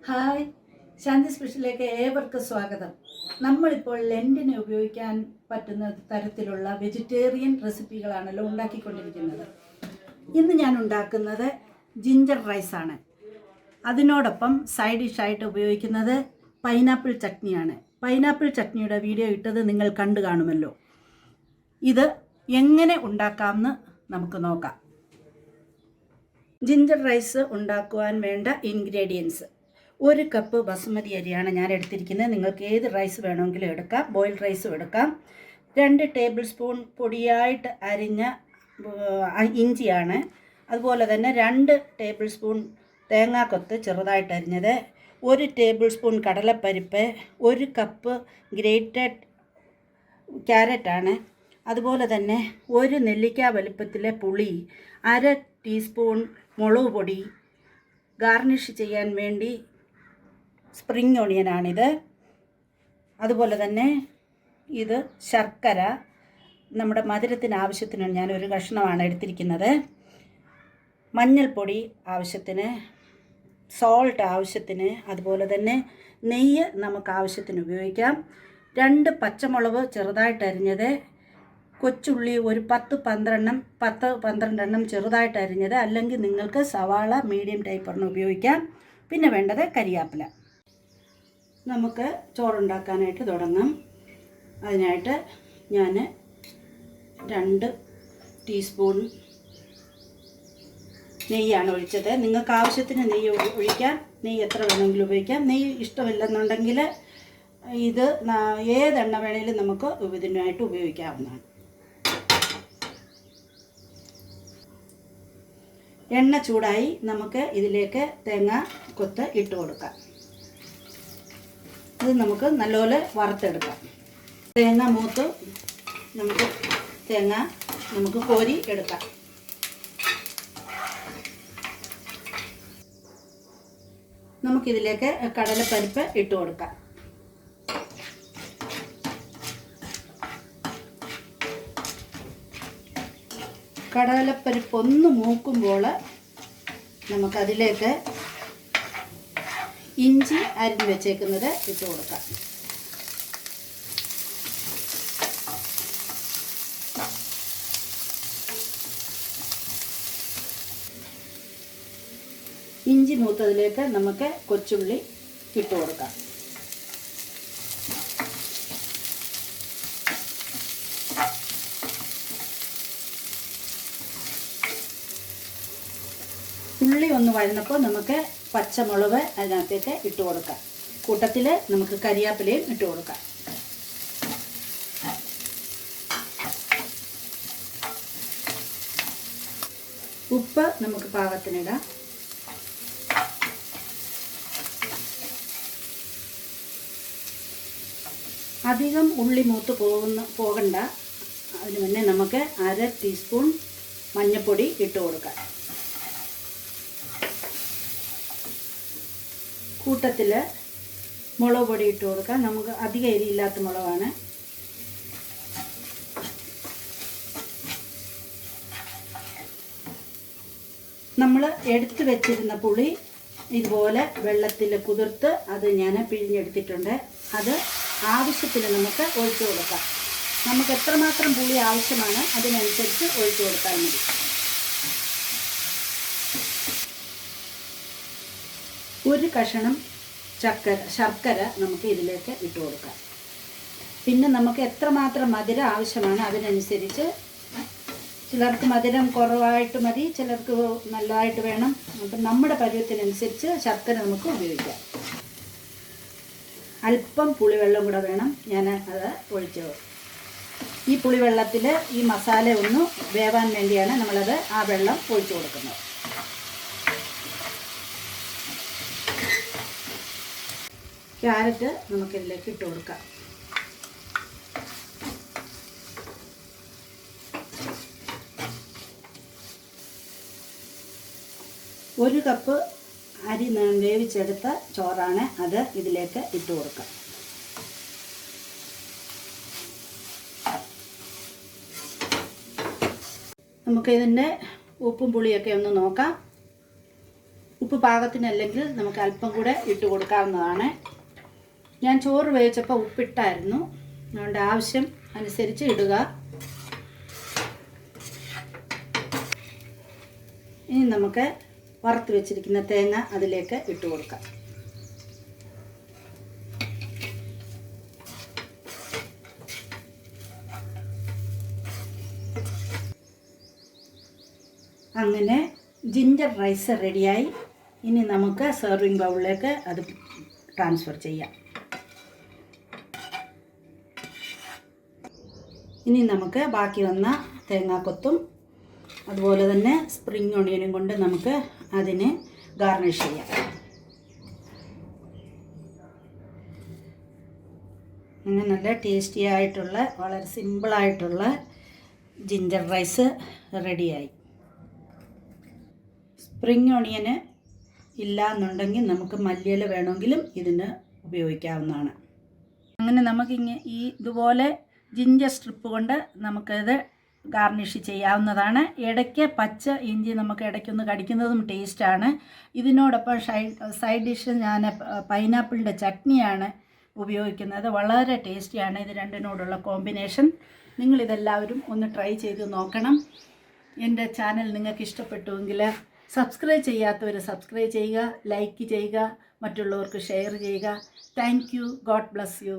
Hi, ശാന്തി സ്പെഷ്യലിലേക്ക് ഏവർക്കും സ്വാഗതം. നമ്മളിപ്പോൾ ലെൻറ്റിന് ഉപയോഗിക്കാൻ പറ്റുന്ന തരത്തിലുള്ള വെജിറ്റേറിയൻ റെസിപ്പികളാണല്ലോ ഉണ്ടാക്കിക്കൊണ്ടിരിക്കുന്നത്. ഇന്ന് ഞാൻ ഉണ്ടാക്കുന്നത് ജിഞ്ചർ റൈസാണ്. അതിനോടൊപ്പം സൈഡ് ഡിഷായിട്ട് ഉപയോഗിക്കുന്നത് പൈനാപ്പിൾ ചട്നിയാണ്. പൈനാപ്പിൾ ചട്നിയുടെ വീഡിയോ ഇട്ടത് നിങ്ങൾ കണ്ടു കാണുമല്ലോ. ഇത് എങ്ങനെ ഉണ്ടാക്കാമെന്ന് നമുക്ക് നോക്കാം. ജിഞ്ചർ റൈസ് ഉണ്ടാക്കുവാൻ വേണ്ട ഇൻഗ്രീഡിയൻസ്: 1 കപ്പ് ബസുമതി അരിയാണ് ഞാൻ എടുത്തിരിക്കുന്നത്. നിങ്ങൾക്ക് ഏത് റൈസ് വേണമെങ്കിലും എടുക്കാം, ബോയിൽഡ് റൈസും എടുക്കാം. 2 ടേബിൾ സ്പൂൺ പൊടിയായിട്ട് അരിഞ്ഞ ഇഞ്ചിയാണ്. അതുപോലെ തന്നെ 2 ടേബിൾ സ്പൂൺ തേങ്ങാക്കൊത്ത് ചെറുതായിട്ട് അരിഞ്ഞത്, 1 ടേബിൾ സ്പൂൺ കടലപ്പരിപ്പ്, 1 കപ്പ് ഗ്രേറ്റഡ് ക്യാരറ്റാണ്. അതുപോലെ തന്നെ 1 നെല്ലിക്ക വലുപ്പത്തിലെ പുളി, 1/2 ടീസ്പൂൺ മുളക് പൊടി, ഗാർണിഷ് ചെയ്യാൻ വേണ്ടി സ്പ്രിംഗ് ഓണിയനാണിത്. അതുപോലെ തന്നെ ഇത് ശർക്കര, നമ്മുടെ മധുരത്തിന് ആവശ്യത്തിന് ഞാൻ 1 കഷ്ണമാണ് എടുത്തിരിക്കുന്നത്. മഞ്ഞൾപ്പൊടി ആവശ്യത്തിന്, സോൾട്ട് ആവശ്യത്തിന്, അതുപോലെ തന്നെ നെയ്യ് നമുക്ക് ആവശ്യത്തിന് ഉപയോഗിക്കാം. 2 പച്ചമുളക് ചെറുതായിട്ട് അരിഞ്ഞത്, കൊച്ചുള്ളി ഒരു 10-12 ചെറുതായിട്ട് അരിഞ്ഞത്, അല്ലെങ്കിൽ നിങ്ങൾക്ക് സവാള മീഡിയം ടൈപ്പ് ഒരെണ്ണം ഉപയോഗിക്കാം. പിന്നെ വേണ്ടത് കരിയാപ്പില. നമുക്ക് ചോറുണ്ടാക്കാനായിട്ട് തുടങ്ങാം. അതിനായിട്ട് ഞാൻ 2 ടീസ്പൂൺ നെയ്യാണ് ഒഴിച്ചത്. നിങ്ങൾക്ക് ആവശ്യത്തിന് നെയ്യ് ഒഴിക്കാം, നെയ്യ് എത്ര വേണമെങ്കിലും ഉപയോഗിക്കാം. നെയ്യ് ഇഷ്ടമില്ലെന്നുണ്ടെങ്കിൽ ഇത് ഏതെണ്ണ വേണമെങ്കിലും നമുക്ക് ഇതിനായിട്ട് ഉപയോഗിക്കാവുന്നതാണ്. എണ്ണ ചൂടായി, നമുക്ക് ഇതിലേക്ക് തേങ്ങ കൊത്ത് ഇട്ട് കൊടുക്കാം. ഇത് നമുക്ക് നല്ലപോലെ വറുത്തെടുക്കാം. തേങ്ങ മൂത്ത് നമുക്ക് കോരി എടുക്കാം. നമുക്കിതിലേക്ക് കടലപ്പരിപ്പ് ഇട്ട് കൊടുക്കാം. കടലപ്പരിപ്പ് ഒന്ന് മൂക്കുമ്പോൾ നമുക്കതിലേക്ക് ഇഞ്ചി അരിഞ്ഞ് വെച്ചേക്കുന്നത് ഇട്ട് കൊടുക്കാം. ഇഞ്ചി മൂത്തതിലേക്ക് നമുക്ക് കൊച്ചുള്ളി ഇട്ട് കൊടുക്കാം. ഉള്ളി ഒന്ന് വഴന്നപ്പോൾ നമുക്ക് പച്ചമുളക് അതിനകത്തേക്ക് ഇട്ട് കൊടുക്കാം. കൂട്ടത്തിൽ നമുക്ക് കരിയാപ്പിലയും ഇട്ട് കൊടുക്കാം. ഉപ്പ് നമുക്ക് പാകത്തിനിടാം. അധികം ഉള്ളി മൂത്ത് പോകണ്ട. അതിന് മുന്നേ നമുക്ക് 1/2 ടീസ്പൂൺ മഞ്ഞൾപ്പൊടി ഇട്ട് കൊടുക്കാം. കൂട്ടത്തിൽ മുളക് പൊടി ഇട്ട് കൊടുക്കാം. നമുക്ക് അധികം എരിയില്ലാത്ത മുളകാണ്. നമ്മൾ എടുത്തു വെച്ചിരുന്ന പുളി ഇതുപോലെ വെള്ളത്തിൽ കുതിർത്ത് അത് ഞാൻ പിഴിഞ്ഞെടുത്തിട്ടുണ്ട്. അത് ആവശ്യത്തിന് നമുക്ക് ഒഴിച്ചു കൊടുക്കാം. നമുക്ക് എത്രമാത്രം പുളി ആവശ്യമാണ് അതിനനുസരിച്ച് ഒഴിച്ചു കൊടുത്താൽ മതി. ഒരു കഷണം ശർക്കര നമുക്ക് ഇതിലേക്ക് ഇട്ട് കൊടുക്കാം. പിന്നെ നമുക്ക് എത്രമാത്രം മധുരം ആവശ്യമാണ് അതിനനുസരിച്ച്, ചിലർക്ക് മധുരം കുറവായിട്ട് മതി, ചിലർക്ക് നല്ലതായിട്ട് വേണം. അപ്പം നമ്മുടെ പരുവത്തിനനുസരിച്ച് ശർക്കര നമുക്ക് ഉപയോഗിക്കാം. അല്പം പുളിവെള്ളം കൂടെ വേണം. ഞാൻ അത് ഒഴിച്ചു. ഈ പുളിവെള്ളത്തിൽ ഈ മസാല ഒന്ന് വേവാൻ വേണ്ടിയാണ് നമ്മളത് ആ വെള്ളം ഒഴിച്ചു കൊടുക്കുന്നത്. ക്യാരറ്റ് നമുക്കിതിലേക്ക് ഇട്ട് കൊടുക്കാം. ഒരു കപ്പ് അരി വേവിച്ചെടുത്ത ചോറാണ്, അത് ഇതിലേക്ക് ഇട്ട് കൊടുക്കാം. നമുക്കിതിൻ്റെ ഉപ്പും പുളിയൊക്കെ ഒന്ന് നോക്കാം. ഉപ്പ് പാകത്തിനല്ലെങ്കിൽ നമുക്ക് അല്പം കൂടെ ഇട്ട് കൊടുക്കാവുന്നതാണ്. ഞാൻ ചോറ് വേവിച്ചപ്പോൾ ഉപ്പിട്ടായിരുന്നു, അതുകൊണ്ട് ആവശ്യം അനുസരിച്ച് ഇടുക. ഇനി നമുക്ക് വറുത്ത് വെച്ചിരിക്കുന്ന തേങ്ങ അതിലേക്ക് ഇട്ട് കൊടുക്കാം. അങ്ങനെ ജിഞ്ചർ റൈസ് റെഡിയായി. ഇനി നമുക്ക് സെർവിങ് ബൗളിലേക്ക് അത് ട്രാൻസ്ഫർ ചെയ്യാം. ഇനി നമുക്ക് ബാക്കി വന്ന തേങ്ങാക്കൊത്തും അതുപോലെ തന്നെ സ്പ്രിംഗ് ഓണിയനും കൊണ്ട് നമുക്ക് അതിനെ ഗാർണിഷ് ചെയ്യാം. അങ്ങനെ നല്ല ടേസ്റ്റി ആയിട്ടുള്ള വളരെ സിമ്പിളായിട്ടുള്ള ജിഞ്ചർ റൈസ് റെഡിയായി. സ്പ്രിംഗ് ഓണിയന് ഇല്ല എന്നുണ്ടെങ്കിൽ നമുക്ക് മല്ലിയില വേണമെങ്കിലും ഇതിന് ഉപയോഗിക്കാവുന്നതാണ്. അങ്ങനെ നമുക്കിങ്ങനെ ഇതുപോലെ ജിഞ്ചർ സ്ട്രിപ്പ് കൊണ്ട് നമുക്കിത് ഗാർണിഷ് ചെയ്യാവുന്നതാണ്. ഇടയ്ക്ക് പച്ച ഇഞ്ചി നമുക്ക് ഇടയ്ക്കൊന്ന് കടിക്കുന്നതും ടേസ്റ്റാണ്. ഇതിനോടൊപ്പം സൈഡ് ഡിഷ് ഞാൻ പൈനാപ്പിളിൻ്റെ ചട്നിയാണ് ഉപയോഗിക്കുന്നത്. വളരെ ടേസ്റ്റിയാണ് ഇത് രണ്ടിനോടുള്ള കോമ്പിനേഷൻ. നിങ്ങളിതെല്ലാവരും ഒന്ന് ട്രൈ ചെയ്ത് നോക്കണം. എൻ്റെ ചാനൽ നിങ്ങൾക്ക് ഇഷ്ടപ്പെട്ടുവെങ്കിൽ സബ്സ്ക്രൈബ് ചെയ്യാത്തവർ സബ്സ്ക്രൈബ് ചെയ്യുക, ലൈക്ക് ചെയ്യുക, മറ്റുള്ളവർക്ക് ഷെയർ ചെയ്യുക. Thank you. God bless you.